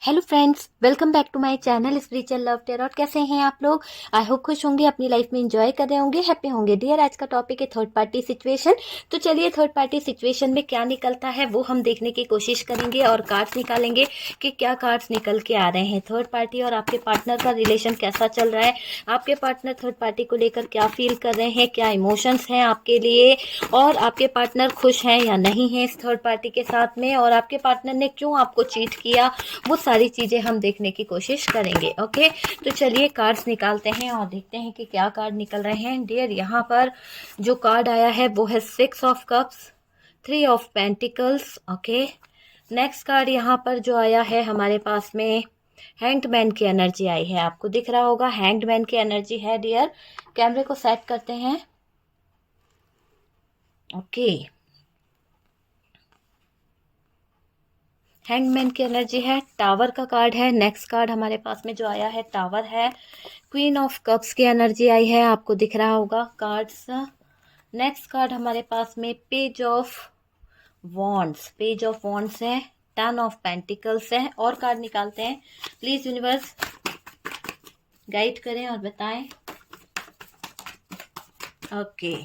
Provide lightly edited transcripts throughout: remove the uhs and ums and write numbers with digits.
Hello friends, welcome back to my channel spiritual love tarot. कैसे हैं आप लोग? आई होप खुश होंगे, अपनी लाइफ में एंजॉय कर रहे होंगे, हैप्पी होंगे। डियर, आज का टॉपिक है थर्ड पार्टी सिचुएशन। तो चलिए, थर्ड पार्टी सिचुएशन में क्या निकलता है वो हम देखने की कोशिश करेंगे और कार्ड्स निकालेंगे कि क्या कार्ड्स निकल के आ रहे हैं। थर्ड पार्टी और आपके पार्टनर का रिलेशन कैसा चल रहा है, आपके पार्टनर थर्ड पार्टी को लेकर क्या फील कर रहे हैं, क्या इमोशंस हैं आपके लिए, और आपके पार्टनर खुश हैं या नहीं है इस थर्ड पार्टी के साथ में, और आपके पार्टनर ने क्यों आपको चीट किया, वो सारी चीजें हम देखने की कोशिश करेंगे। ओके, तो चलिए कार्ड्स निकालते हैं और देखते हैं कि क्या कार्ड निकल रहे हैं। डियर, यहाँ पर जो कार्ड आया है वो है 6 of cups, 3 of pentacles. Okay, next card यहाँ पर जो आया है हमारे पास में हैंग्ड मैन की एनर्जी आई है। आपको दिख रहा होगा हैंग्ड मैन की एनर्जी है। डियर, कैमरे को सेट करते हैं। ओके, हैंगमैन की एनर्जी है, टावर का कार्ड है। नेक्स्ट कार्ड हमारे पास में जो आया है टावर है। क्वीन ऑफ कप्स की एनर्जी आई है, आपको दिख रहा होगा कार्ड्स। नेक्स्ट कार्ड हमारे पास में पेज ऑफ वॉन्ड्स है, 10 ऑफ पेंटिकल्स है। और कार्ड निकालते हैं। प्लीज यूनिवर्स गाइड करें और बताएं। ओके,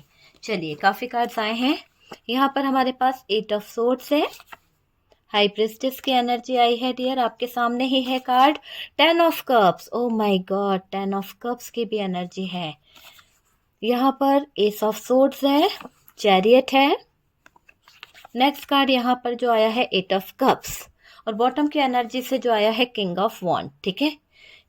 चलिए, काफी कार्ड्स आए हैं। यहाँ पर हमारे पास 8 ऑफ सोर्ड्स है, हाई प्रिस्टेस की एनर्जी आई है। डियर, आपके सामने ही है card 10 of cups. Oh my God, 10 of cups की भी एनर्जी है। यहाँ पर एस ऑफ सोर्ड्स है, चैरियट है। नेक्स्ट कार्ड यहाँ पर जो आया है 8 ऑफ कप्स, और बॉटम की एनर्जी से जो आया है किंग ऑफ वॉन्ड। ठीक है,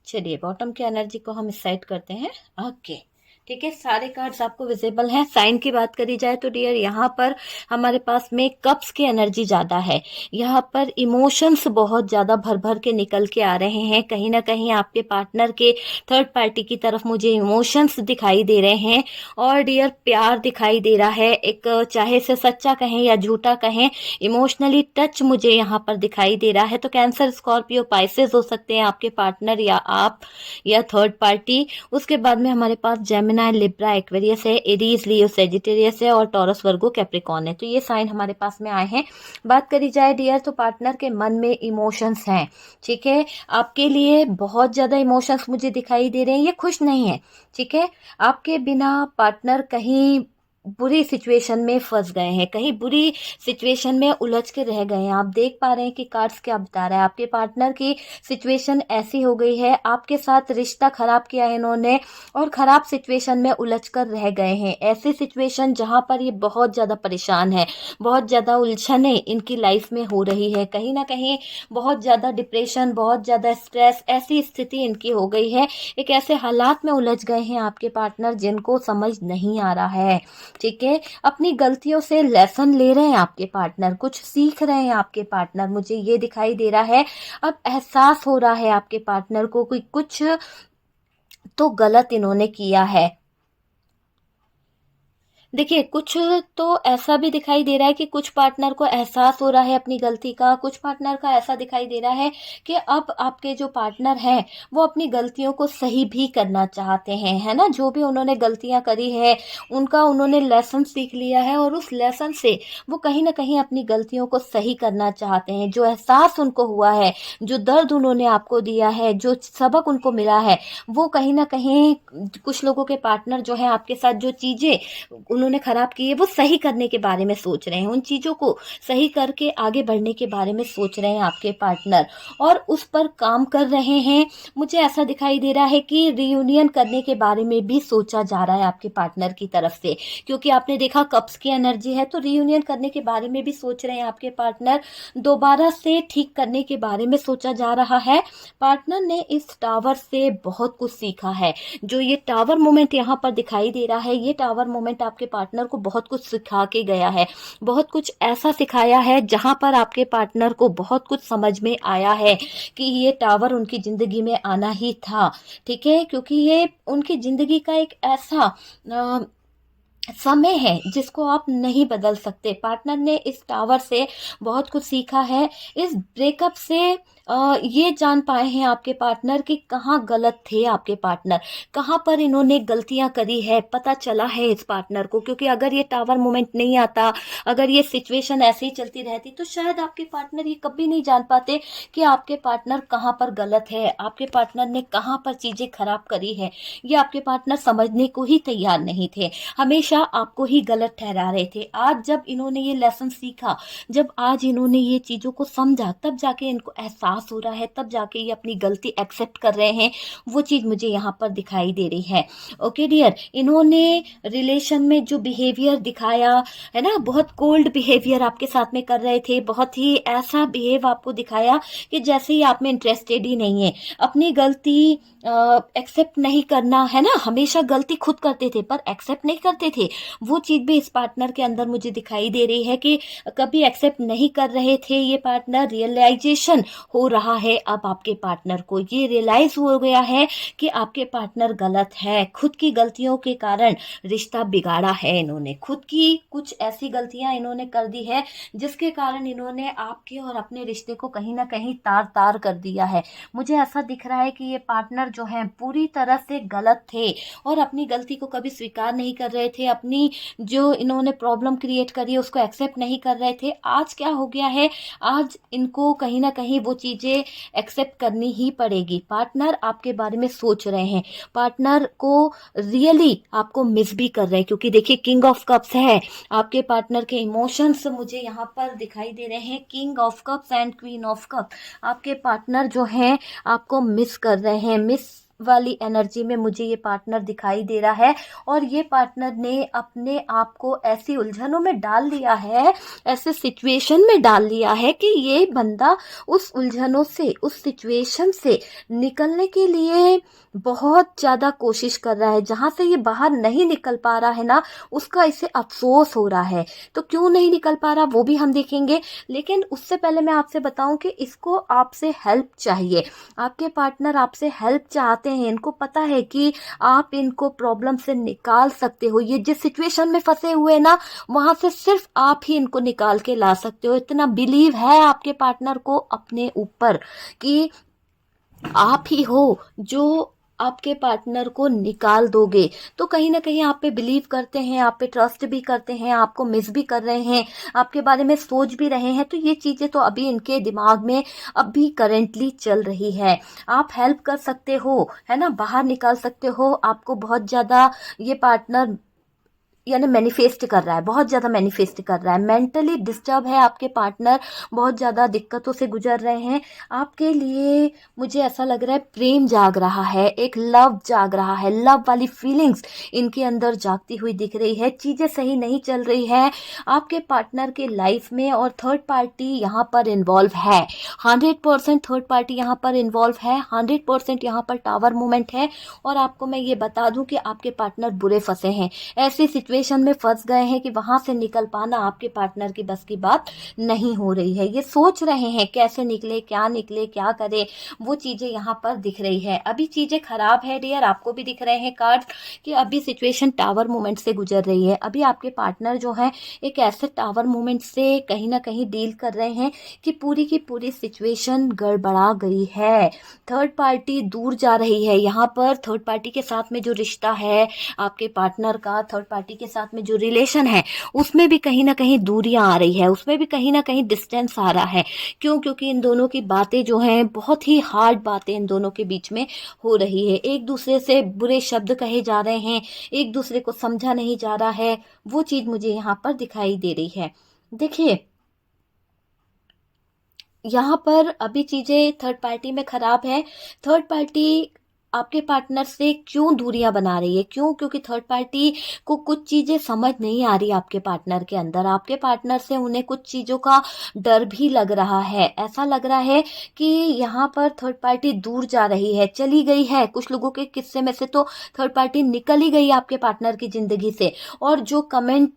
चलिए बॉटम की एनर्जी को हम इस साइड करते हैं। ओके, ठीक है, सारे कार्ड्स आपको विजिबल हैं। साइन की बात करी जाए तो डियर, यहाँ पर हमारे पास में कप्स की एनर्जी ज्यादा है। यहाँ पर इमोशंस बहुत ज्यादा भर भर के निकल के आ रहे हैं। कहीं ना कहीं आपके पार्टनर के थर्ड पार्टी की तरफ मुझे इमोशंस दिखाई दे रहे हैं, और डियर प्यार दिखाई दे रहा है। एक चाहे से सच्चा कहें या झूठा कहें, इमोशनली टच मुझे यहाँ पर दिखाई दे रहा है। तो कैंसर, स्कॉर्पियो, पाइसेस हो सकते हैं आपके पार्टनर, या आप, या थर्ड पार्टी। उसके बाद में हमारे पास जेमिनी, लिब्रा, एक्वेरियस है, एरीज, लियो, सेजिटेरियस है, और टॉरस, वर्गो, कैप्रिकॉर्न है। तो ये साइन हमारे पास में आए हैं। बात करी जाए डियर, तो पार्टनर के मन में इमोशंस हैं। ठीक है, आपके लिए बहुत ज्यादा इमोशंस मुझे दिखाई दे रहे हैं। ये खुश नहीं है। ठीक है, आपके बिना पार्टनर कहीं बुरी सिचुएशन में फंस गए हैं, कहीं बुरी सिचुएशन में उलझ के रह गए हैं। आप देख पा रहे हैं कि कार्ड्स क्या बता रहा है। आपके पार्टनर की सिचुएशन ऐसी हो गई है, आपके साथ रिश्ता खराब किया है इन्होंने, और खराब सिचुएशन में उलझ कर रह गए हैं। ऐसी सिचुएशन जहां पर ये बहुत ज्यादा परेशान है, बहुत ज्यादा उलझने इनकी लाइफ में हो रही है। कहीं ना कहीं बहुत ज्यादा डिप्रेशन, बहुत ज्यादा स्ट्रेस, ऐसी स्थिति इनकी हो गई है। एक ऐसे हालात में उलझ गए हैं आपके पार्टनर जिनको समझ नहीं आ रहा है। ठीक है, अपनी गलतियों से लेसन ले रहे हैं आपके पार्टनर, कुछ सीख रहे हैं आपके पार्टनर, मुझे ये दिखाई दे रहा है। अब एहसास हो रहा है आपके पार्टनर को कि कुछ तो गलत इन्होंने किया है। देखिए, कुछ तो ऐसा भी दिखाई दे रहा है कि कुछ पार्टनर को एहसास हो रहा है अपनी गलती का। कुछ पार्टनर का ऐसा दिखाई दे रहा है कि अब आपके जो पार्टनर हैं वो अपनी गलतियों को सही भी करना चाहते हैं, है ना। जो भी उन्होंने गलतियां करी है उनका उन्होंने लेसन सीख लिया है, और उस लेसन से वो कहीं ना कहीं अपनी गलतियों को सही करना चाहते हैं। जो एहसास उनको हुआ है, जो दर्द उन्होंने आपको दिया है, जो सबक उनको मिला है, वो कहीं ना कहीं कुछ लोगों के पार्टनर जो है आपके साथ जो चीजें उन्होंने खराब की है वो सही करने के बारे में सोच रहे हैं। उन चीजों को सही करके आगे बढ़ने के बारे में सोच रहे हैं आपके पार्टनर, और उस पर काम कर रहे हैं। मुझे ऐसा दिखाई दे रहा है कि रियूनियन करने के बारे में भी सोचा जा रहा है आपके पार्टनर की तरफ से, क्योंकि आपने देखा कप्स की एनर्जी है, तो रियूनियन करने के बारे में भी सोच रहे हैं आपके पार्टनर। दोबारा से ठीक करने के बारे में सोचा जा रहा है। पार्टनर ने इस टावर से बहुत कुछ सीखा है। जो ये टावर मोमेंट यहाँ पर दिखाई दे रहा है, ये टावर मोमेंट आपके पार्टनर को बहुत कुछ सिखा के गया है। बहुत कुछ ऐसा सिखाया है जहां पर आपके पार्टनर को बहुत कुछ समझ में आया है कि ये टावर उनकी जिंदगी में आना ही था। ठीक है, क्योंकि ये उनकी जिंदगी का एक ऐसा समय है जिसको आप नहीं बदल सकते। पार्टनर ने इस टावर से बहुत कुछ सीखा है। इस ब्रेकअप से ये जान पाए हैं आपके पार्टनर कि कहाँ गलत थे आपके पार्टनर, कहाँ पर इन्होंने गलतियां करी है, पता चला है इस पार्टनर को। क्योंकि अगर ये टावर मोमेंट नहीं आता, अगर ये सिचुएशन ऐसे ही चलती रहती, तो शायद आपके पार्टनर ये कभी नहीं जान पाते कि आपके पार्टनर कहाँ पर गलत है, आपके पार्टनर ने कहाँ पर चीजें खराब करी है। ये आपके पार्टनर समझने को ही तैयार नहीं थे, हमेशा आपको ही गलत ठहरा रहे थे। आज जब इन्होंने ये लेसन सीखा, जब आज इन्होंने ये चीजों को समझा, तब जाके इनको एहसास हो रहा है, तब जाके ये अपनी गलती एक्सेप्ट कर रहे हैं। वो चीज मुझे यहाँ पर दिखाई दे रही है। ओके डियर, इन्होंने रिलेशन में जो बिहेवियर दिखाया है ना, बहुत कोल्ड बिहेवियर आपके साथ में कर रहे थे, बहुत ही ऐसा बिहेव आपको दिखाया कि जैसे ही आप में इंटरेस्टेड ही नहीं है। अपनी गलती एक्सेप्ट नहीं करना, है ना, हमेशा गलती खुद करते थे पर एक्सेप्ट नहीं करते थे। वो चीज भी इस पार्टनर के अंदर मुझे दिखाई दे रही है कि कभी एक्सेप्ट नहीं कर रहे थे ये पार्टनर। रियलाइजेशन हो रहा है अब आपके पार्टनर को, ये रियलाइज हो गया है कि आपके पार्टनर गलत है। खुद की गलतियों के कारण रिश्ता बिगाड़ा है इन्होंने, खुद की कुछ ऐसी गलतियां इन्होंने कर दी है जिसके कारण इन्होंने आपके और अपने रिश्ते को कहीं ना कहीं तार तार कर दिया है। मुझे ऐसा दिख रहा है कि ये पार्टनर जो है पूरी तरह से गलत थे और अपनी गलती को कभी स्वीकार नहीं कर रहे थे, अपनी जो इन्होंने प्रॉब्लम क्रिएट करी है उसको एक्सेप्ट नहीं कर रहे थे। आज क्या हो गया है, आज इनको कहीं ना कहीं वो चीजें एक्सेप्ट करनी ही पड़ेगी। पार्टनर आपके बारे में सोच रहे हैं, पार्टनर को रियली आपको मिस भी कर रहे हैं, क्योंकि देखिए किंग ऑफ कप्स है। आपके पार्टनर के इमोशंस मुझे यहाँ पर दिखाई दे रहे हैं, king of cups and queen of cup. आपके पार्टनर जो है आपको मिस कर रहे हैं, मिस वाली एनर्जी में मुझे ये पार्टनर दिखाई दे रहा है। और ये पार्टनर ने अपने आप को ऐसी उलझनों में डाल दिया है, ऐसे सिचुएशन में डाल लिया है कि ये बंदा उस उलझनों से, उस सिचुएशन से निकलने के लिए बहुत ज़्यादा कोशिश कर रहा है। जहाँ से ये बाहर नहीं निकल पा रहा है ना, उसका इसे अफसोस हो रहा है। तो क्यों नहीं निकल पा रहा वो भी हम देखेंगे, लेकिन उससे पहले मैं आपसे बताऊं कि इसको आपसे हेल्प चाहिए। आपके पार्टनर आपसे हेल्प चाहते हैं, इनको पता है कि आप इनको प्रॉब्लम से निकाल सकते हो। ये जिस सिचुएशन में फंसे हुए ना, वहां से सिर्फ आप ही इनको निकाल के ला सकते हो। इतना बिलीव है आपके पार्टनर को अपने ऊपर कि आप ही हो जो आपके पार्टनर को निकाल दोगे। तो कहीं ना कहीं आप पे बिलीव करते हैं, आप पे ट्रस्ट भी करते हैं, आपको मिस भी कर रहे हैं, आपके बारे में सोच भी रहे हैं। तो ये चीजें तो अभी इनके दिमाग में अभी करेंटली चल रही है। आप हेल्प कर सकते हो, है ना, बाहर निकाल सकते हो। आपको बहुत ज्यादा ये पार्टनर यानी मैनिफेस्ट कर रहा है, बहुत ज्यादा मैनिफेस्ट कर रहा है। मेंटली डिस्टर्ब है आपके पार्टनर, बहुत ज्यादा दिक्कतों से गुजर रहे हैं। आपके लिए मुझे ऐसा लग रहा है प्रेम जाग रहा है, एक लव जाग रहा है, लव वाली फीलिंग्स इनके अंदर जागती हुई दिख रही है। चीजें सही नहीं चल रही है आपके पार्टनर के लाइफ में, और थर्ड पार्टी यहाँ पर इन्वॉल्व है। 100% थर्ड पार्टी यहाँ पर इन्वॉल्व है, 100% यहाँ पर टावर मूवमेंट है। और आपको मैं ये बता दूं कि आपके पार्टनर बुरे फंसे हैं, ऐसी सिचुएशन में फंस गए हैं कि वहां से निकल पाना आपके पार्टनर की बस की बात नहीं हो रही है। ये सोच रहे हैं कैसे निकले, क्या करे, वो चीजें यहाँ पर दिख रही है। अभी चीजें खराब है डियर, आपको भी दिख रहे हैं कार्ड कि अभी सिचुएशन टावर मूवमेंट से गुजर रही है। अभी आपके पार्टनर जो है एक ऐसे टावर मूवमेंट से कहीं ना कहीं डील कर रहे हैं कि पूरी की पूरी सिचुएशन गड़बड़ा गई है। थर्ड पार्टी दूर जा रही है। यहाँ पर थर्ड पार्टी के साथ में जो रिश्ता है आपके पार्टनर का, थर्ड पार्टी के साथ में जो रिलेशन है, उसमें भी कहीं ना कहीं दूरियां आ रही है, उसमें भी कहीं ना कहीं डिस्टेंस आ रहा है। क्यों? क्योंकि इन दोनों की बातें जो हैं, बहुत ही हार्ड बातें इन दोनों के बीच में हो रही है। एक दूसरे से बुरे शब्द कहे जा रहे हैं, एक दूसरे को समझा नहीं जा रहा है। वो चीज मुझे यहाँ पर दिखाई दे रही है। देखिए यहाँ पर अभी चीजें थर्ड पार्टी में खराब है। थर्ड पार्टी आपके पार्टनर से क्यों दूरियां बना रही है? क्यों? क्योंकि थर्ड पार्टी को कुछ चीजें समझ नहीं आ रही आपके पार्टनर के अंदर। आपके पार्टनर से उन्हें कुछ चीजों का डर भी लग रहा है। ऐसा लग रहा है कि यहाँ पर थर्ड पार्टी दूर जा रही है, चली गई है। कुछ लोगों के किस्से में से तो थर्ड पार्टी निकल ही गई आपके पार्टनर की जिंदगी से। और जो कमेंट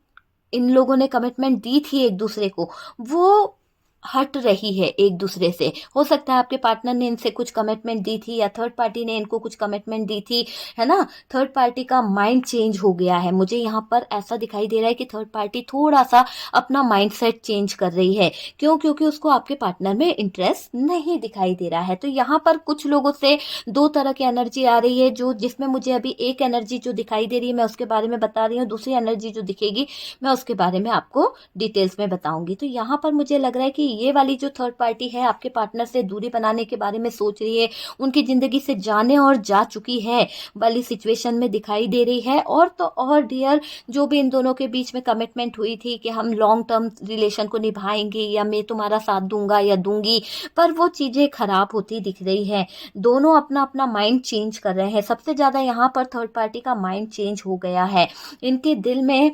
इन लोगों ने कमिटमेंट दी थी एक दूसरे को, वो हट रही है एक दूसरे से। हो सकता है आपके पार्टनर ने इनसे कुछ कमिटमेंट दी थी या थर्ड पार्टी ने इनको कुछ कमिटमेंट दी थी, है ना। थर्ड पार्टी का माइंड चेंज हो गया है, मुझे यहाँ पर ऐसा दिखाई दे रहा है कि थर्ड पार्टी थोड़ा सा अपना माइंडसेट चेंज कर रही है। क्यों? क्योंकि उसको आपके पार्टनर में इंटरेस्ट नहीं दिखाई दे रहा है। तो यहाँ पर कुछ लोगों से दो तरह की एनर्जी आ रही है, जो जिसमें मुझे अभी एक एनर्जी जो दिखाई दे रही है मैं उसके बारे में बता रही हूँ, दूसरी एनर्जी जो दिखेगी मैं उसके बारे में आपको डिटेल्स में बताऊंगी। तो यहाँ पर मुझे लग रहा है कि ये वाली जो थर्ड पार्टी है आपके पार्टनर से दूरी बनाने के बारे में सोच रही है, उनकी जिंदगी से जाने और जा चुकी है वाली सिचुएशन में दिखाई दे रही है। और तो और डियर, जो भी इन दोनों के बीच में कमिटमेंट हुई थी कि हम लॉन्ग टर्म रिलेशन को निभाएंगे या मैं तुम्हारा साथ दूंगा या दूंगी, पर वो चीजें खराब होती दिख रही है। दोनों अपना अपना माइंड चेंज कर रहे हैं। सबसे ज्यादा यहाँ पर थर्ड पार्टी का माइंड चेंज हो गया है। इनके दिल में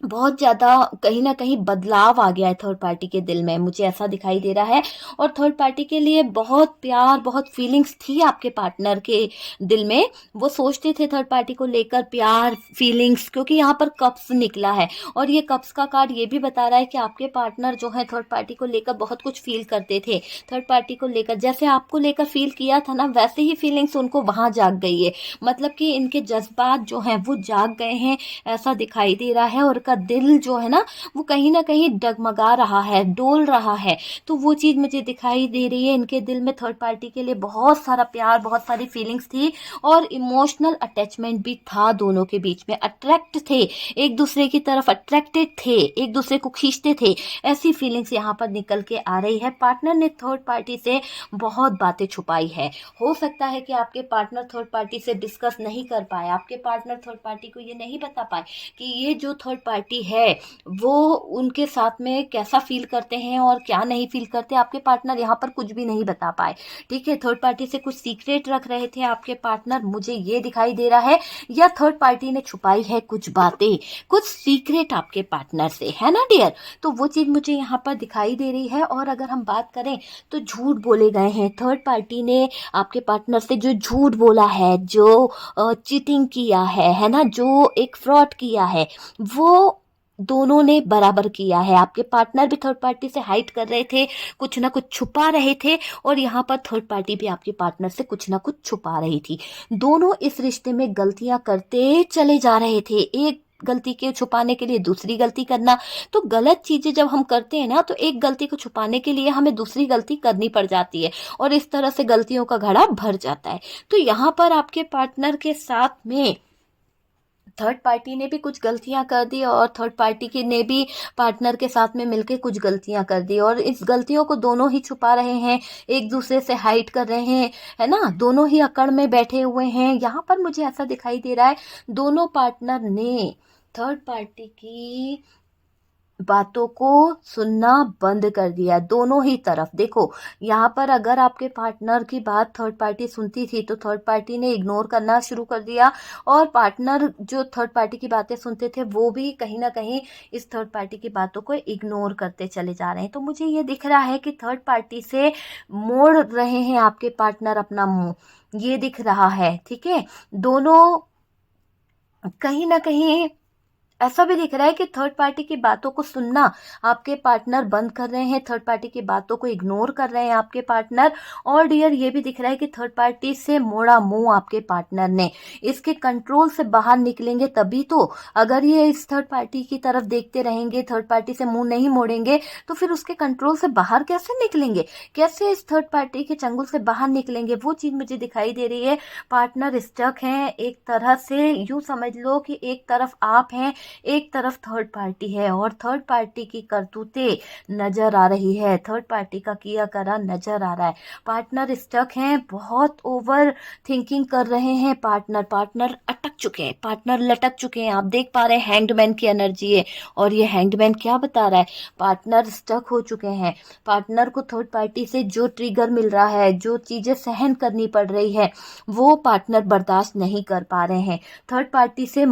बहुत ज्यादा कहीं ना कहीं बदलाव आ गया है थर्ड पार्टी के दिल में, मुझे ऐसा दिखाई दे रहा है। और थर्ड पार्टी के लिए बहुत प्यार, बहुत फीलिंग्स थी आपके पार्टनर के दिल में। वो सोचते थे थर्ड पार्टी को लेकर प्यार, फीलिंग्स, क्योंकि यहाँ पर कप्स निकला है और ये कप्स का कार्ड ये भी बता रहा है कि आपके पार्टनर जो है थर्ड पार्टी को लेकर बहुत कुछ फील करते थे। थर्ड पार्टी को लेकर जैसे आपको लेकर फील किया था ना, वैसे ही फीलिंग्स उनको वहां जाग गई है। मतलब कि इनके जज्बात जो हैं वो जाग गए हैं, ऐसा दिखाई दे रहा है। और का दिल जो है ना वो कहीं ना कहीं डगमगा रहा है, डोल रहा है। तो वो चीज मुझे दिखाई दे रही है। इनके दिल में थर्ड पार्टी के लिए बहुत सारा प्यार, बहुत सारी फीलिंग्स थी और इमोशनल अटैचमेंट भी था दोनों के बीच में। अट्रैक्ट थे, एक दूसरे की तरफ अट्रैक्टेड थे, एक दूसरे को खींचते थे, ऐसी फीलिंग्स यहाँ पर निकल के आ रही है। पार्टनर ने थर्ड पार्टी से बहुत बातें छुपाई है। हो सकता है कि आपके पार्टनर थर्ड पार्टी से डिस्कस नहीं कर पाए, आपके पार्टनर थर्ड पार्टी को ये नहीं बता पाए कि ये जो थर्ड पार्टी है वो उनके साथ में कैसा फील करते हैं और क्या नहीं फील करते। आपके पार्टनर यहाँ पर कुछ भी नहीं बता पाए, ठीक है। थर्ड पार्टी से कुछ सीक्रेट रख रहे थे आपके पार्टनर, मुझे ये दिखाई दे रहा है। या थर्ड पार्टी ने छुपाई है कुछ बातें, कुछ सीक्रेट आपके पार्टनर से, है ना डियर। तो वो चीज मुझे यहाँ पर दिखाई दे रही है। और अगर हम बात करें तो झूठ बोले गए हैं, थर्ड पार्टी ने आपके पार्टनर से जो झूठ बोला है, जो चीटिंग किया है ना, जो एक फ्रॉड किया है, वो दोनों ने बराबर किया है। आपके पार्टनर भी थर्ड पार्टी से हाइड कर रहे थे, कुछ ना कुछ छुपा रहे थे, और यहाँ पर थर्ड पार्टी भी आपके पार्टनर से कुछ ना कुछ छुपा रही थी। दोनों इस रिश्ते में गलतियां करते चले जा रहे थे, एक गलती के छुपाने के लिए दूसरी गलती करना। तो गलत चीजें जब हम करते हैं ना, तो एक गलती को छुपाने के लिए हमें दूसरी गलती करनी पड़ जाती है और इस तरह से गलतियों का घड़ा भर जाता है। तो यहाँ पर आपके पार्टनर के साथ में थर्ड पार्टी ने भी कुछ गलतियां कर दी और थर्ड पार्टी की ने भी पार्टनर के साथ में मिलकर कुछ गलतियां कर दी, और इस गलतियों को दोनों ही छुपा रहे हैं, एक दूसरे से हाइड कर रहे हैं, है ना। दोनों ही अकड़ में बैठे हुए हैं। यहाँ पर मुझे ऐसा दिखाई दे रहा है दोनों पार्टनर ने थर्ड पार्टी की बातों को सुनना बंद कर दिया, दोनों ही तरफ। देखो यहाँ पर अगर आपके पार्टनर की बात थर्ड पार्टी सुनती थी तो थर्ड पार्टी ने इग्नोर करना शुरू कर दिया, और पार्टनर जो थर्ड पार्टी की बातें सुनते थे वो भी कहीं ना कहीं इस थर्ड पार्टी की बातों को इग्नोर करते चले जा रहे हैं। तो मुझे ये दिख रहा है कि थर्ड पार्टी से मोड़ रहे हैं आपके पार्टनर अपना मुंह, ये दिख रहा है, ठीक है। दोनों कहीं ना कहीं ऐसा भी दिख रहा है कि थर्ड पार्टी की बातों को सुनना आपके पार्टनर बंद कर रहे हैं, थर्ड पार्टी की बातों को इग्नोर कर रहे हैं आपके पार्टनर। और डियर ये भी दिख रहा है कि थर्ड पार्टी से मोड़ा मुंह आपके पार्टनर ने, इसके कंट्रोल से बाहर निकलेंगे तभी तो। अगर ये इस थर्ड पार्टी की तरफ देखते रहेंगे, थर्ड पार्टी से मुंह नहीं मोड़ेंगे, तो फिर उसके कंट्रोल से बाहर कैसे निकलेंगे, कैसे इस थर्ड पार्टी के चंगुल से बाहर निकलेंगे, वो चीज मुझे दिखाई दे रही है। पार्टनर स्टक है एक तरह से, यूं समझ लो कि एक तरफ आप हैं, एक तरफ थर्ड पार्टी है, और थर्ड पार्टी की करतूतें नजर आ रही है, थर्ड पार्टी का किया करा नजर आ रहा है। पार्टनर स्टक हैं, बहुत ओवर थिंकिंग कर रहे हैं पार्टनर अटक चुके हैं, पार्टनर लटक चुके हैं। आप देख पा रहे हैं हैंग्ड की एनर्जी है, और ये हैंग्ड क्या बता रहा है, पार्टनर स्टक हो चुके हैं। पार्टनर को थर्ड पार्टी से जो ट्रिगर मिल रहा है, जो चीजें सहन करनी पड़ रही है, वो पार्टनर बर्दाश्त नहीं कर पा रहे हैं। थर्ड पार्टी से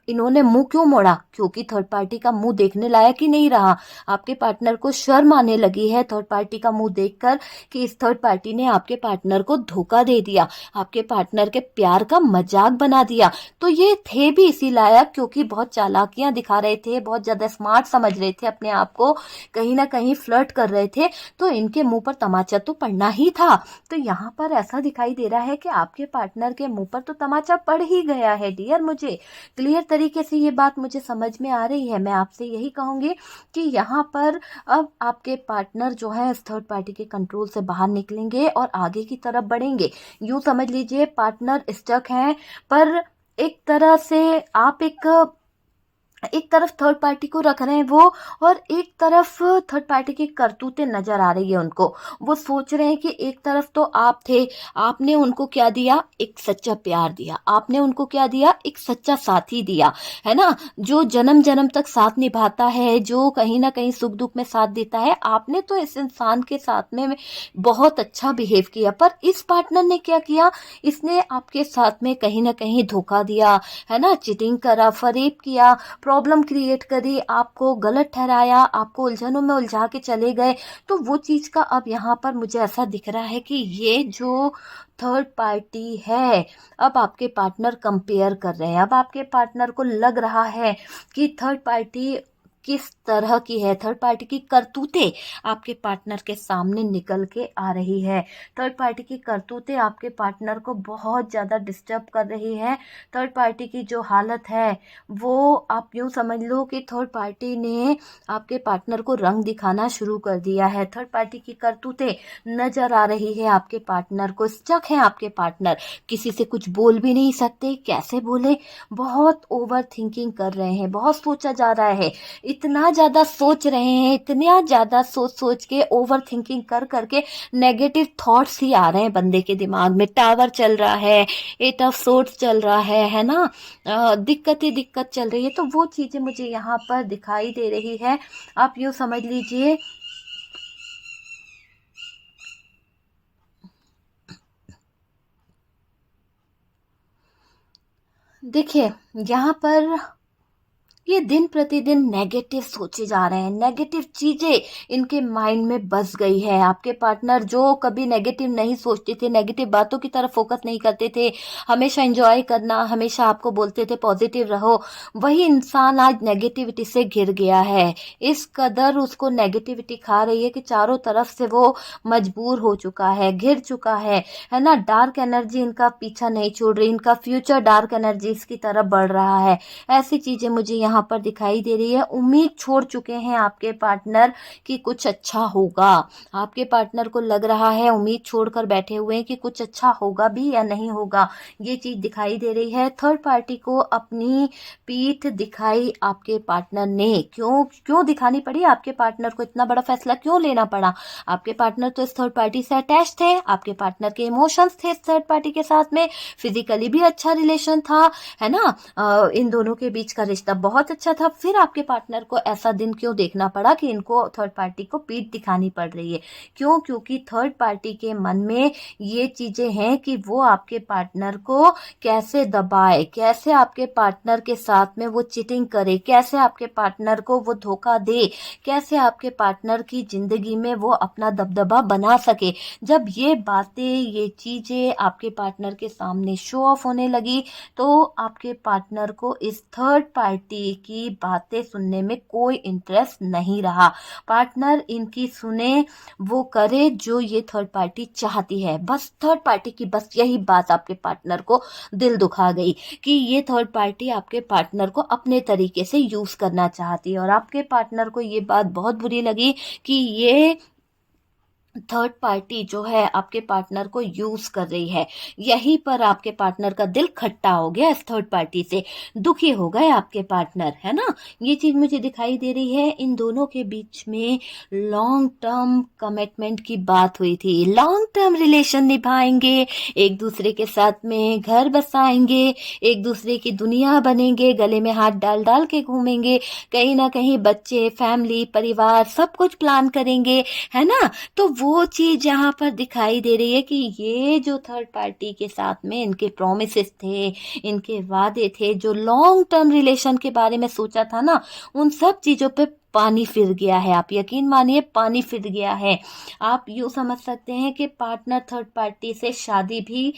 इन्होंने मुंह क्यों मोड़ा? क्योंकि थर्ड पार्टी का मुंह देखने लायक ही नहीं रहा। आपके पार्टनर को शर्म आने लगी है थर्ड पार्टी का मुंह देखकर कि इस थर्ड पार्टी ने आपके पार्टनर को धोखा दे दिया, आपके पार्टनर के प्यार का मजाक बना दिया। तो ये थे भी इसी लायक क्योंकि बहुत चालाकियां दिखा रहे थे, बहुत ज्यादा स्मार्ट समझ रहे थे अपने आप को, कहीं ना कहीं फ्लर्ट कर रहे थे, तो इनके मुंह पर तमाचा तो पड़ना ही था। तो यहाँ पर ऐसा दिखाई दे रहा है कि आपके पार्टनर के मुंह पर तो तमाचा पड़ ही गया है डियर। मुझे क्लियर तरीके से ये बात मुझे समझ में आ रही है। मैं आपसे यही कहूंगी कि यहाँ पर अब आपके पार्टनर जो है इस थर्ड पार्टी के कंट्रोल से बाहर निकलेंगे और आगे की तरफ बढ़ेंगे। यूं समझ लीजिए पार्टनर स्टक हैं, पर एक तरह से आप एक तरफ थर्ड पार्टी को रख रहे हैं वो, और एक तरफ थर्ड पार्टी की करतूतें नजर आ रही है उनको। वो सोच रहे हैं कि एक तरफ तो आप थे, आपने उनको क्या दिया? एक सच्चा प्यार दिया, आपने उनको क्या दिया? एक सच्चा साथी दिया, है ना, जो जन्म जन्म तक साथ निभाता है, जो कहीं ना कहीं सुख दुख में साथ देता है। आपने तो इस इंसान के साथ में बहुत अच्छा बिहेव किया, पर इस पार्टनर ने क्या किया? इसने आपके साथ में कहीं ना कहीं धोखा दिया, है ना, चीटिंग करा, फरेब किया, प्रॉब्लम क्रिएट करी, आपको गलत ठहराया, आपको उलझनों में उलझा के चले गए। तो वो चीज का अब यहाँ पर मुझे ऐसा दिख रहा है कि ये जो थर्ड पार्टी है, अब आपके पार्टनर कंपेयर कर रहे हैं। अब आपके पार्टनर को लग रहा है कि थर्ड पार्टी किस तरह की है, थर्ड पार्टी की करतूतें आपके पार्टनर के सामने निकल के आ रही है। थर्ड पार्टी की करतूतें आपके पार्टनर को बहुत ज़्यादा डिस्टर्ब कर रही है। थर्ड पार्टी की जो हालत है वो आप यूँ समझ लो कि थर्ड पार्टी ने आपके पार्टनर को रंग दिखाना शुरू कर दिया है। थर्ड पार्टी की करतूतें नजर आ रही है आपके पार्टनर को। स्टक है आपके पार्टनर, किसी से कुछ बोल भी नहीं सकते, कैसे बोले? बहुत ओवर थिंकिंग कर रहे हैं, बहुत सोचा जा रहा है, इतना ज्यादा सोच रहे हैं, इतना ज्यादा सोच सोच के ओवर थिंकिंग कर करके नेगेटिव थॉट्स ही आ रहे हैं बंदे के दिमाग में। टावर चल रहा है, एट ऑफ सोर्ट्स चल रहा है ना, दिक्कत ही दिक्कत चल रही है। तो वो चीजें मुझे यहाँ पर दिखाई दे रही है। आप यूँ समझ लीजिए देखिए यहाँ पर ये दिन प्रतिदिन नेगेटिव सोचे जा रहे हैं, नेगेटिव चीजें इनके माइंड में बस गई है। आपके पार्टनर जो कभी नेगेटिव नहीं सोचते थे, नेगेटिव बातों की तरफ फोकस नहीं करते थे, हमेशा एंजॉय करना, हमेशा आपको बोलते थे पॉजिटिव रहो, वही इंसान आज नेगेटिविटी से घिर गया है। इस कदर उसको नेगेटिविटी खा रही है कि चारों तरफ से वो मजबूर हो चुका है, घिर चुका है ना। डार्क एनर्जी इनका पीछा नहीं छोड़ रही, इनका फ्यूचर डार्क एनर्जी की तरफ बढ़ रहा है। ऐसी चीजें मुझे यहाँ पर दिखाई दे रही है। उम्मीद छोड़ चुके हैं आपके पार्टनर कि कुछ अच्छा होगा। आपके पार्टनर को लग रहा है, उम्मीद छोड़कर बैठे हुए हैं कि कुछ अच्छा होगा भी या नहीं होगा, ये चीज दिखाई दे रही है। थर्ड पार्टी को अपनी पीठ दिखाई आपके पार्टनर ने। क्यों दिखानी पड़ी? आपके पार्टनर को इतना बड़ा फैसला क्यों लेना पड़ा? आपके पार्टनर तो इस थर्ड पार्टी से अटैच थे, आपके पार्टनर के इमोशंस थे इस थर्ड पार्टी के साथ में, फिजिकली भी अच्छा रिलेशन था, है ना, इन दोनों के बीच का रिश्ता बहुत अच्छा था। फिर आपके पार्टनर को ऐसा दिन क्यों देखना पड़ा कि इनको थर्ड पार्टी को पीठ दिखानी पड़ रही है? क्यों? क्योंकि थर्ड पार्टी के मन में ये चीजें हैं कि वो आपके पार्टनर को कैसे दबाए, कैसे आपके पार्टनर के साथ में वो चीटिंग करे, कैसे आपके पार्टनर को वो धोखा दे, कैसे आपके पार्टनर की जिंदगी में वो अपना दबदबा बना सके। जब ये बातें, ये चीजें आपके पार्टनर के सामने शो ऑफ होने लगी तो आपके पार्टनर को इस थर्ड पार्टी की बातें सुनने में कोई इंटरेस्ट नहीं रहा। पार्टनर इनकी सुने, वो करे जो ये थर्ड पार्टी चाहती है। बस थर्ड पार्टी की बस यही बात आपके पार्टनर को दिल दुखा गई कि ये थर्ड पार्टी आपके पार्टनर को अपने तरीके से यूज करना चाहती है। और आपके पार्टनर को ये बात बहुत बुरी लगी कि ये थर्ड पार्टी जो है आपके पार्टनर को यूज कर रही है। यहीं पर आपके पार्टनर का दिल खट्टा हो गया, इस थर्ड पार्टी से दुखी हो गए आपके पार्टनर, है ना। ये चीज मुझे दिखाई दे रही है। इन दोनों के बीच में लॉन्ग टर्म कमिटमेंट की बात हुई थी, लॉन्ग टर्म रिलेशन निभाएंगे, एक दूसरे के साथ में घर बसाएंगे, एक दूसरे की दुनिया बनेंगे, गले में हाथ डाल डाल के घूमेंगे, कहीं ना कहीं बच्चे, फैमिली, परिवार सब कुछ प्लान करेंगे, है ना। तो वो वो चीज़ यहाँ पर दिखाई दे रही है कि ये जो थर्ड पार्टी के साथ में इनके प्रोमिसेस थे, इनके वादे थे, जो लॉन्ग टर्म रिलेशन के बारे में सोचा था ना, उन सब चीज़ों पे पानी फिर गया है। आप यकीन मानिए, पानी फिर गया है। आप यूँ समझ सकते हैं कि पार्टनर थर्ड पार्टी से शादी भी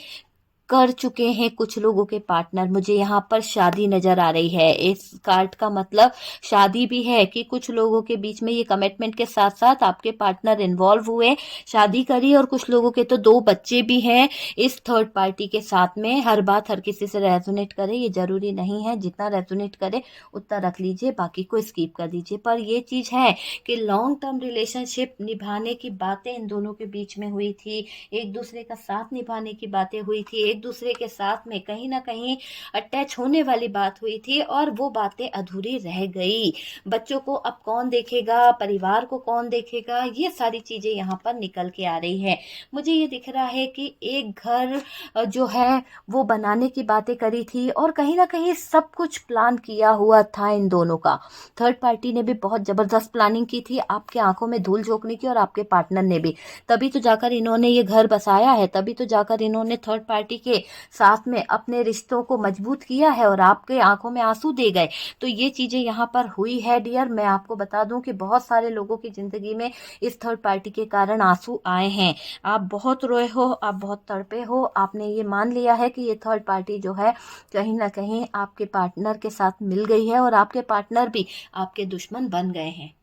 कर चुके हैं कुछ लोगों के पार्टनर। मुझे यहाँ पर शादी नजर आ रही है। इस कार्ड का मतलब शादी भी है कि कुछ लोगों के बीच में ये कमिटमेंट के साथ साथ आपके पार्टनर इन्वॉल्व हुए, शादी करी, और कुछ लोगों के तो 2 बच्चे भी हैं इस थर्ड पार्टी के साथ में। हर बात हर किसी से रेजोनेट करे ये जरूरी नहीं है, जितना रेजोनेट करे उतना रख लीजिए, बाकी को स्किप कर दीजिए। पर ये चीज है कि लॉन्ग टर्म रिलेशनशिप निभाने की बातें इन दोनों के बीच में हुई थी, एक दूसरे का साथ निभाने की बातें हुई थी, एक दूसरे के साथ में कहीं ना कहीं अटैच होने वाली बात हुई थी, और वो बातें अधूरी रह गई। बच्चों को अब कौन देखेगा, परिवार को कौन देखेगा, ये सारी चीजें यहाँ पर निकल के आ रही है। मुझे ये दिख रहा है कि एक घर जो है वो बनाने की बातें करी थी, और कहीं ना कहीं सब कुछ प्लान किया हुआ था इन दोनों का। थर्ड पार्टी ने भी बहुत जबरदस्त प्लानिंग की थी आपके आंखों में धूल झोंकने की, और आपके पार्टनर ने भी। तभी तो जाकर इन्होंने ये घर बसाया है, तभी तो जाकर इन्होंने थर्ड पार्टी के साथ में अपने रिश्तों को मजबूत किया है, और आपके आंखों में आंसू दे गए। तो ये चीजें यहाँ पर हुई है डियर। मैं आपको बता दूं कि बहुत सारे लोगों की जिंदगी में इस थर्ड पार्टी के कारण आंसू आए हैं। आप बहुत रोए हो, आप बहुत तड़पे हो, आपने ये मान लिया है कि ये थर्ड पार्टी जो है कहीं ना कहीं आपके पार्टनर के साथ मिल गई है, और आपके पार्टनर भी आपके दुश्मन बन गए हैं।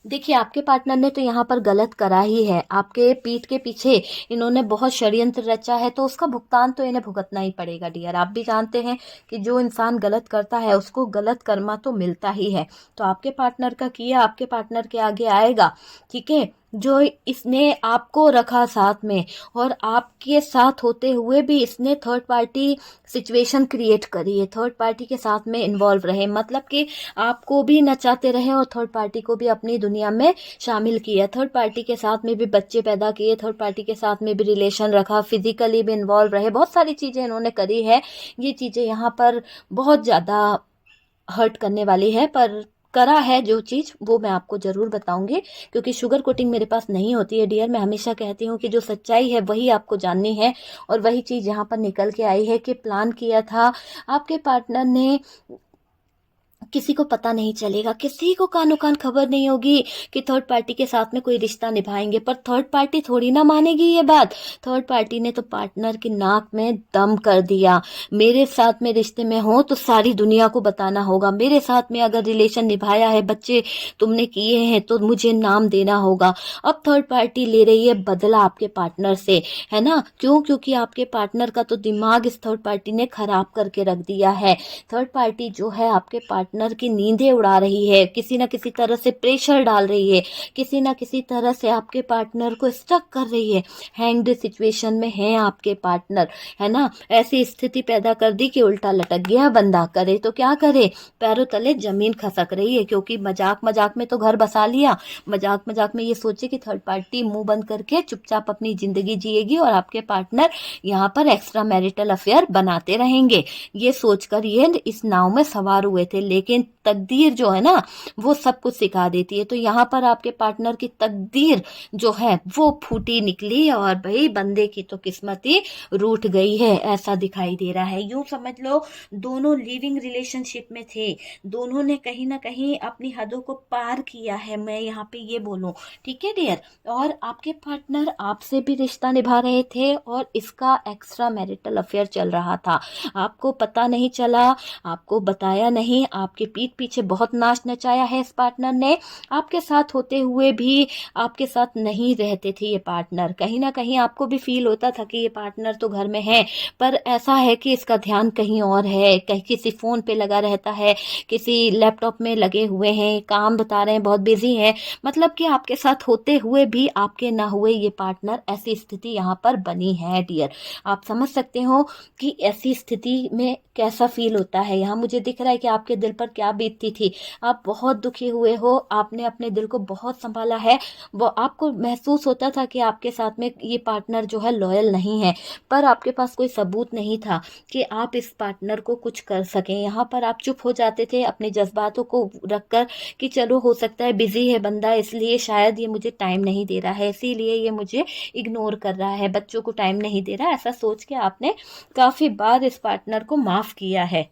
देखिए, आपके पार्टनर ने तो यहाँ पर गलत करा ही है। आपके पीठ के पीछे इन्होंने बहुत षड्यंत्र रचा है, तो उसका भुगतान तो इन्हें भुगतना ही पड़ेगा डियर। आप भी जानते हैं कि जो इंसान गलत करता है उसको गलत कर्मा तो मिलता ही है। तो आपके पार्टनर का किया आपके पार्टनर के आगे आएगा, ठीक है। जो इसने आपको रखा साथ में, और आपके साथ होते हुए भी इसने थर्ड पार्टी सिचुएशन क्रिएट करी है, थर्ड पार्टी के साथ में इन्वॉल्व रहे, मतलब कि आपको भी नचाते रहे और थर्ड पार्टी को भी अपनी दुनिया में शामिल किया। थर्ड पार्टी के साथ में भी बच्चे पैदा किए, थर्ड पार्टी के साथ में भी रिलेशन रखा, फिजिकली भी इन्वॉल्व रहे, बहुत सारी चीज़ें इन्होंने करी है। ये चीज़ें यहाँ पर बहुत ज़्यादा हर्ट करने वाली है, पर करा है जो चीज़ वो मैं आपको ज़रूर बताऊंगी, क्योंकि शुगर कोटिंग मेरे पास नहीं होती है डियर। मैं हमेशा कहती हूँ कि जो सच्चाई है वही आपको जाननी है, और वही चीज़ यहाँ पर निकल के आई है कि प्लान किया था आपके पार्टनर ने। किसी को पता नहीं चलेगा, किसी को कानो कान खबर नहीं होगी कि थर्ड पार्टी के साथ में कोई रिश्ता निभाएंगे, पर थर्ड पार्टी थोड़ी ना मानेगी ये बात। थर्ड पार्टी ने तो पार्टनर की नाक में दम कर दिया। मेरे साथ में रिश्ते में हो तो सारी दुनिया को बताना होगा, मेरे साथ में अगर रिलेशन निभाया है, बच्चे तुमने किए हैं तो मुझे नाम देना होगा। अब थर्ड पार्टी ले रही है बदला आपके पार्टनर से, है ना। क्यों? क्योंकि आपके पार्टनर का तो दिमाग इस थर्ड पार्टी ने खराब करके रख दिया है। थर्ड पार्टी जो है आपके पार्टनर की नींदें उड़ा रही है, किसी ना किसी तरह से प्रेशर डाल रही है, किसी ना किसी तरह से आपके पार्टनर को स्टक कर रही है। हैंग्ड सिचुएशन में है आपके पार्टनर, है ना। ऐसी स्थिति पैदा कर दी कि उल्टा लटक गया बंदा, करे तो क्या करे, पैरों तले जमीन खसक रही है। क्योंकि मजाक मजाक में तो घर बसा लिया, मजाक मजाक में ये सोचे कि थर्ड पार्टी मुंह बंद करके चुपचाप अपनी जिंदगी जिएगी, और आपके पार्टनर यहाँ पर एक्स्ट्रा मैरिटल अफेयर बनाते रहेंगे। ये सोचकर ये इस नाव में सवार हुए थे, लेकिन तकदीर जो है ना वो सब कुछ सिखा देती है। तो यहाँ पर आपके पार्टनर की तकदीर जो है वो फूटी निकली, और भाई बंदे की तो किस्मत ही रूठ गई है, ऐसा दिखाई दे रहा है। यूं समझ लो दोनों लिविंग रिलेशनशिप में थे, दोनों ने कहीं ना कहीं अपनी हदों को पार किया है, मैं यहाँ पे ये बोलूं, ठीक है डियर। और आपके पार्टनर आपसे भी रिश्ता निभा रहे थे, और इसका एक्स्ट्रा मैरिटल अफेयर चल रहा था। आपको पता नहीं चला, आपको बताया नहीं, आपके पीठ पीछे बहुत नाच नचाया है इस पार्टनर ने। आपके साथ होते हुए भी आपके साथ नहीं रहते थे ये पार्टनर। कहीं ना कहीं आपको भी फील होता था कि ये पार्टनर तो घर में है, पर ऐसा है कि इसका ध्यान कहीं और है, कहीं किसी फोन पे लगा रहता है, किसी लैपटॉप में लगे हुए हैं, काम बता रहे हैं, बहुत बिजी है। मतलब कि आपके साथ होते हुए भी आपके ना हुए ये पार्टनर, ऐसी स्थिति यहाँ पर बनी है डियर। आप समझ सकते हो कि ऐसी स्थिति में कैसा फील होता है। यहाँ मुझे दिख रहा है कि आपके दिल पर पर क्या बीतती थी। आप बहुत दुखी हुए हो, आपने अपने दिल को बहुत संभाला है। वो आपको महसूस होता था कि आपके साथ में ये पार्टनर जो है लॉयल नहीं है, पर आपके पास कोई सबूत नहीं था कि आप इस पार्टनर को कुछ कर सकें। यहाँ पर आप चुप हो जाते थे अपने जज्बातों को रखकर कि चलो हो सकता है बिजी है बंदा, इसलिए शायद ये मुझे टाइम नहीं दे रहा है, इसीलिए ये मुझे इग्नोर कर रहा है, बच्चों को टाइम नहीं दे रहा है, ऐसा सोच के आपने काफी बार इस पार्टनर को माफ किया है।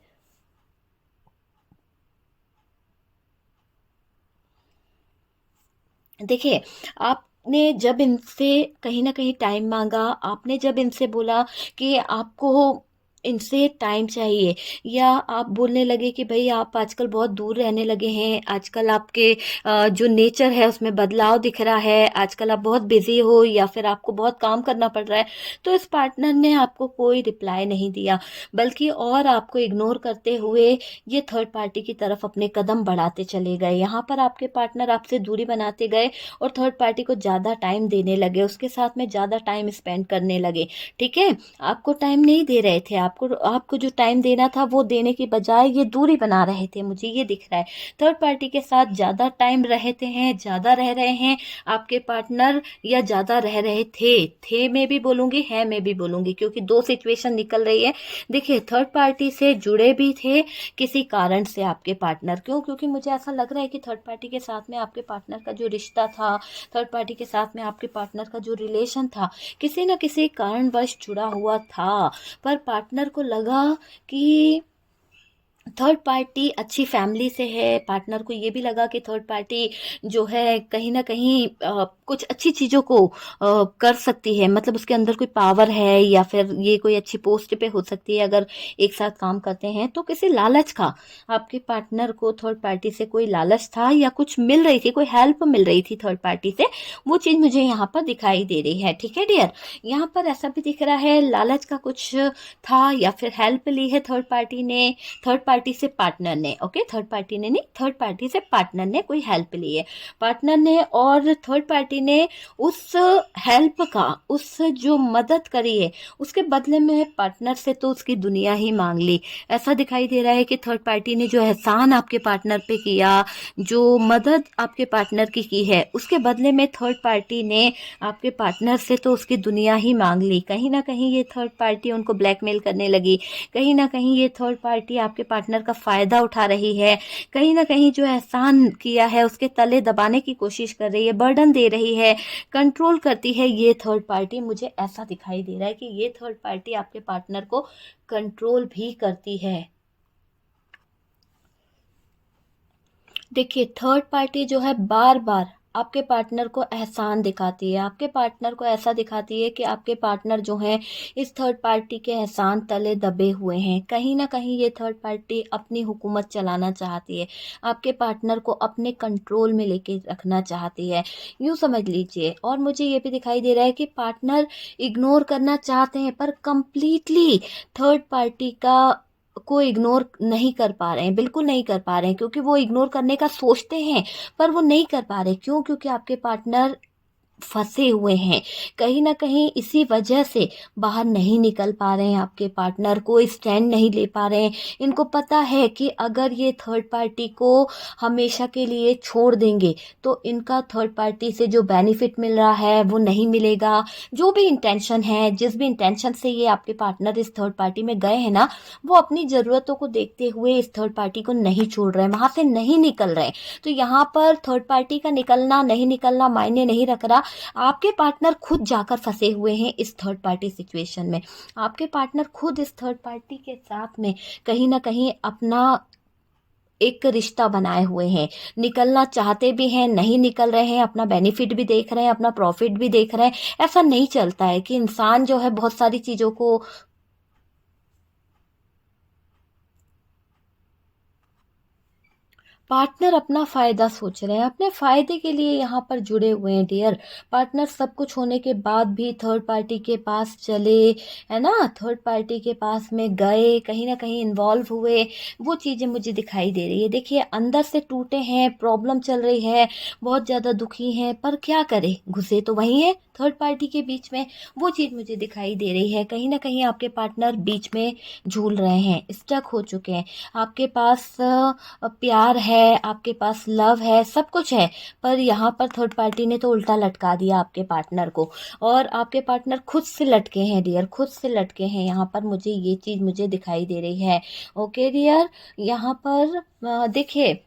देखिए, आपने जब इनसे कहीं न कहीं टाइम माँगा, आपने जब इनसे बोला कि आपको इनसे टाइम चाहिए, या आप बोलने लगे कि भई आप आजकल बहुत दूर रहने लगे हैं, आजकल आपके जो नेचर है उसमें बदलाव दिख रहा है, आजकल आप बहुत बिज़ी हो या फिर आपको बहुत काम करना पड़ रहा है, तो इस पार्टनर ने आपको कोई रिप्लाई नहीं दिया, बल्कि और आपको इग्नोर करते हुए ये थर्ड पार्टी की तरफ अपने कदम बढ़ाते चले गए। यहाँ पर आपके पार्टनर आपसे दूरी बनाते गए और थर्ड पार्टी को ज़्यादा टाइम देने लगे, उसके साथ में ज़्यादा टाइम स्पेंड करने लगे, ठीक है? आपको टाइम नहीं दे रहे थे, आपको आपको जो टाइम देना था वो देने की बजाय ये दूरी बना रहे थे, मुझे ये दिख रहा है। थर्ड पार्टी के साथ ज़्यादा टाइम रहते हैं, ज़्यादा रह रहे हैं आपके पार्टनर, या ज़्यादा रह रहे थे मैं भी बोलूँगी, है मैं भी बोलूँगी, क्योंकि 2 सिचुएशन निकल रही है। देखिए, थर्ड पार्टी से जुड़े भी थे किसी कारण से आपके पार्टनर, क्यों? क्योंकि मुझे ऐसा लग रहा है कि थर्ड पार्टी के साथ में आपके पार्टनर का जो रिश्ता था, थर्ड पार्टी के साथ में आपके पार्टनर का जो रिलेशन था, किसी न किसी कारणवश जुड़ा हुआ था। पर पार्टनर को लगा कि थर्ड पार्टी अच्छी फैमिली से है, पार्टनर को ये भी लगा कि थर्ड पार्टी जो है कहीं न कहीं कुछ अच्छी चीज़ों को कर सकती है, मतलब उसके अंदर कोई पावर है, या फिर ये कोई अच्छी पोस्ट पे हो सकती है अगर एक साथ काम करते हैं। तो किसी लालच का आपके पार्टनर को थर्ड पार्टी से कोई लालच था, या कुछ मिल रही थी, कोई हेल्प मिल रही थी थर्ड पार्टी से, वो चीज़ मुझे यहाँ पर दिखाई दे रही है, ठीक है डियर? यहाँ पर ऐसा भी दिख रहा है लालच का कुछ था, या फिर हेल्प ली है थर्ड पार्टी ने, थर्ड पार्टी से पार्टनर ने, ओके, थर्ड पार्टी ने नहीं, थर्ड पार्टी से पार्टनर ने कोई हेल्प ली है, पार्टनर ने, और थर्ड पार्टी ने उस हेल्प का, उस जो मदद करी है उसके बदले में पार्टनर से तो उसकी दुनिया ही मांग ली। ऐसा दिखाई दे रहा है कि थर्ड पार्टी ने जो एहसान आपके पार्टनर पे किया, जो मदद आपके पार्टनर की है, उसके बदले में थर्ड पार्टी ने आपके पार्टनर से तो उसकी दुनिया ही मांग ली। कहीं ना कहीं ये थर्ड पार्टी उनको ब्लैकमेल करने लगी, कहीं ना कहीं ये थर्ड पार्टी आपके पार्टनर का फ़ायदा उठा रही है, कहीं ना कहीं जो एहसान किया है उसके तले दबाने की कोशिश कर रही है, बर्डन दे रही है, कंट्रोल करती है ये थर्ड पार्टी। मुझे ऐसा दिखाई दे रहा है कि ये थर्ड पार्टी आपके पार्टनर को कंट्रोल भी करती है। देखिए, थर्ड पार्टी जो है बार बार आपके पार्टनर को एहसान दिखाती है, आपके पार्टनर को ऐसा दिखाती है कि आपके पार्टनर जो हैं इस थर्ड पार्टी के एहसान तले दबे हुए हैं। कहीं ना कहीं ये थर्ड पार्टी अपनी हुकूमत चलाना चाहती है, आपके पार्टनर को अपने कंट्रोल में लेके रखना चाहती है, यूँ समझ लीजिए। और मुझे ये भी दिखाई दे रहा है कि पार्टनर इग्नोर करना चाहते हैं, पर कंप्लीटली थर्ड पार्टी का को इग्नोर नहीं कर पा रहे हैं, बिल्कुल नहीं कर पा रहे हैं, क्योंकि वो इग्नोर करने का सोचते हैं पर वो नहीं कर पा रहे। क्यों? क्योंकि आपके पार्टनर फंसे हुए हैं, कहीं ना कहीं इसी वजह से बाहर नहीं निकल पा रहे हैं, आपके पार्टनर को स्टैंड नहीं ले पा रहे हैं। इनको पता है कि अगर ये थर्ड पार्टी को हमेशा के लिए छोड़ देंगे तो इनका थर्ड पार्टी से जो बेनिफिट मिल रहा है वो नहीं मिलेगा। जो भी इंटेंशन है, जिस भी इंटेंशन से ये आपके पार्टनर इस थर्ड पार्टी में गए हैं ना, वो अपनी ज़रूरतों को देखते हुए इस थर्ड पार्टी को नहीं छोड़ रहे हैं, वहाँ से नहीं निकल रहे हैं। तो यहाँ पर थर्ड पार्टी का निकलना नहीं निकलना मायने नहीं रख रहा, आपके पार्टनर खुद जाकर फंसे हुए हैं इस थर्ड पार्टी सिचुएशन में। आपके पार्टनर खुद इस थर्ड पार्टी के साथ में कहीं ना कहीं अपना एक रिश्ता बनाए हुए हैं, निकलना चाहते भी हैं, नहीं निकल रहे हैं, अपना बेनिफिट भी देख रहे हैं, अपना प्रॉफिट भी देख रहे हैं। ऐसा नहीं चलता है कि इंसान जो है बहुत सारी चीज़ों को, पार्टनर अपना फ़ायदा सोच रहे हैं, अपने फ़ायदे के लिए यहाँ पर जुड़े हुए हैं डियर। पार्टनर सब कुछ होने के बाद भी थर्ड पार्टी के पास चले, है ना, थर्ड पार्टी के पास में गए, कहीं ना कहीं इन्वॉल्व हुए, वो चीज़ें मुझे दिखाई दे रही है। देखिए, अंदर से टूटे हैं, प्रॉब्लम चल रही है, बहुत ज़्यादा दुखी हैं, पर क्या करें, घुसे तो वहीं हैं, थर्ड पार्टी के बीच में वो चीज़ मुझे दिखाई दे रही है। कहीं ना कहीं आपके पार्टनर बीच में झूल रहे हैं, स्टक हो चुके हैं। आपके पास प्यार है, आपके पास लव है, सब कुछ है, पर यहाँ पर थर्ड पार्टी ने तो उल्टा लटका दिया आपके पार्टनर को, और आपके पार्टनर खुद से लटके हैं डियर, खुद से लटके हैं। यहाँ पर मुझे ये चीज़ मुझे दिखाई दे रही है। ओके डियर, यहाँ पर देखिए,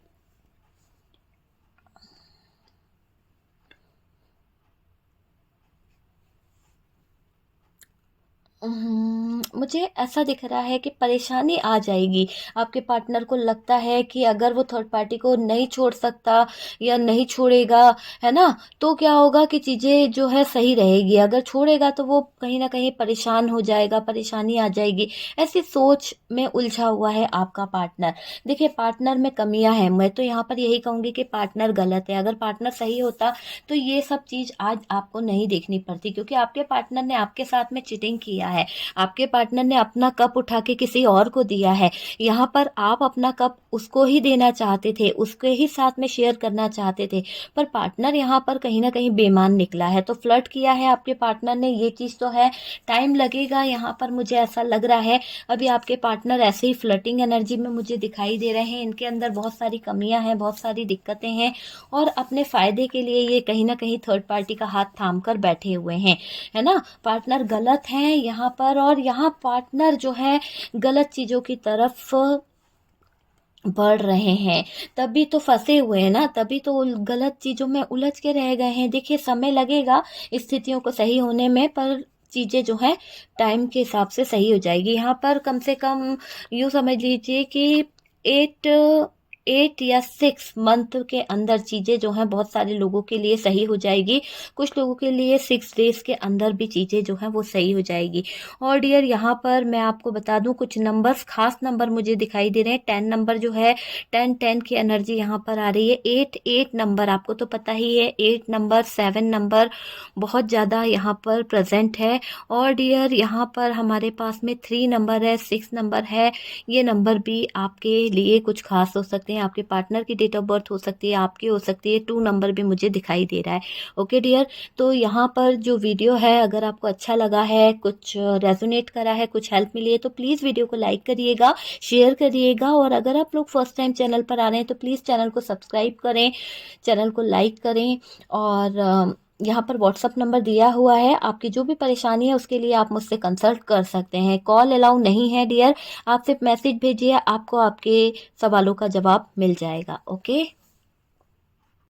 मुझे ऐसा दिख रहा है कि परेशानी आ जाएगी। आपके पार्टनर को लगता है कि अगर वो थर्ड पार्टी को नहीं छोड़ सकता या नहीं छोड़ेगा, है ना, तो क्या होगा कि चीज़ें जो है सही रहेगी। अगर छोड़ेगा तो वो कहीं ना कहीं परेशान हो जाएगा, परेशानी आ जाएगी। ऐसी सोच में उलझा हुआ है आपका पार्टनर। देखिए, पार्टनर में कमियां हैं। मैं तो यहाँ पर यही कहूँगी कि पार्टनर गलत है। अगर पार्टनर सही होता तो ये सब चीज़ आज आपको नहीं देखनी पड़ती, क्योंकि आपके पार्टनर ने आपके साथ में चीटिंग किया है। आपके पार्टनर ने अपना कप उठा के किसी और को दिया है। यहाँ पर आप अपना कप उसको ही देना चाहते थे, उसके ही साथ में शेयर करना चाहते थे, पर पार्टनर यहाँ पर कहीं ना कहीं बेईमान निकला है। तो फ्लर्ट किया है आपके पार्टनर ने, ये चीज़ तो है। टाइम लगेगा, यहाँ पर मुझे ऐसा लग रहा है। अभी आपके पार्टनर ऐसे ही फ्लर्टिंग एनर्जी में मुझे दिखाई दे रहे हैं। इनके अंदर बहुत सारी कमियां हैं, बहुत सारी दिक्कतें हैं, और अपने फायदे के लिए ये कहीं ना कहीं थर्ड पार्टी का हाथ थाम कर बैठे हुए हैं, है ना। पार्टनर गलत हैं यहाँ पर, और यहाँ पार्टनर जो है गलत चीज़ों की तरफ बढ़ रहे हैं। तभी तो फंसे हुए हैं ना, तभी तो गलत चीज़ों में उलझ के रह गए हैं। देखिए, समय लगेगा स्थितियों को सही होने में, पर चीज़ें जो है टाइम के हिसाब से सही हो जाएगी। यहाँ पर कम से कम यूँ समझ लीजिए कि 8 या 6 मंथ के अंदर चीज़ें जो हैं बहुत सारे लोगों के लिए सही हो जाएगी। कुछ लोगों के लिए 6 डेज के अंदर भी चीज़ें जो हैं वो सही हो जाएगी। और डियर, यहाँ पर मैं आपको बता दूं, कुछ नंबर्स, खास नंबर मुझे दिखाई दे रहे हैं। 10 नंबर जो है, 10 की एनर्जी यहाँ पर आ रही है। 8 नंबर आपको तो पता ही है, 8 नंबर, 7 नंबर बहुत ज़्यादा यहाँ पर प्रेजेंट है। और डियर, यहाँ पर हमारे पास में 3 नंबर है, 6 नंबर है। ये नंबर भी आपके लिए कुछ खास हो सकते हैं। आपके पार्टनर की डेट ऑफ बर्थ हो सकती है, आपकी हो सकती है। 2 नंबर भी मुझे दिखाई दे रहा है। ओके डियर, तो यहाँ पर जो वीडियो है, अगर आपको अच्छा लगा है, कुछ रेजोनेट करा है, कुछ हेल्प मिली है, तो प्लीज़ वीडियो को लाइक करिएगा, शेयर करिएगा। और अगर आप लोग फर्स्ट टाइम चैनल पर आ रहे हैं तो प्लीज़ चैनल को सब्सक्राइब करें, चैनल को लाइक करें। और यहाँ पर व्हाट्सअप नंबर दिया हुआ है। आपकी जो भी परेशानी है उसके लिए आप मुझसे कंसल्ट कर सकते हैं। कॉल अलाउ नहीं है डियर, आप सिर्फ मैसेज भेजिए, आपको आपके सवालों का जवाब मिल जाएगा। ओके।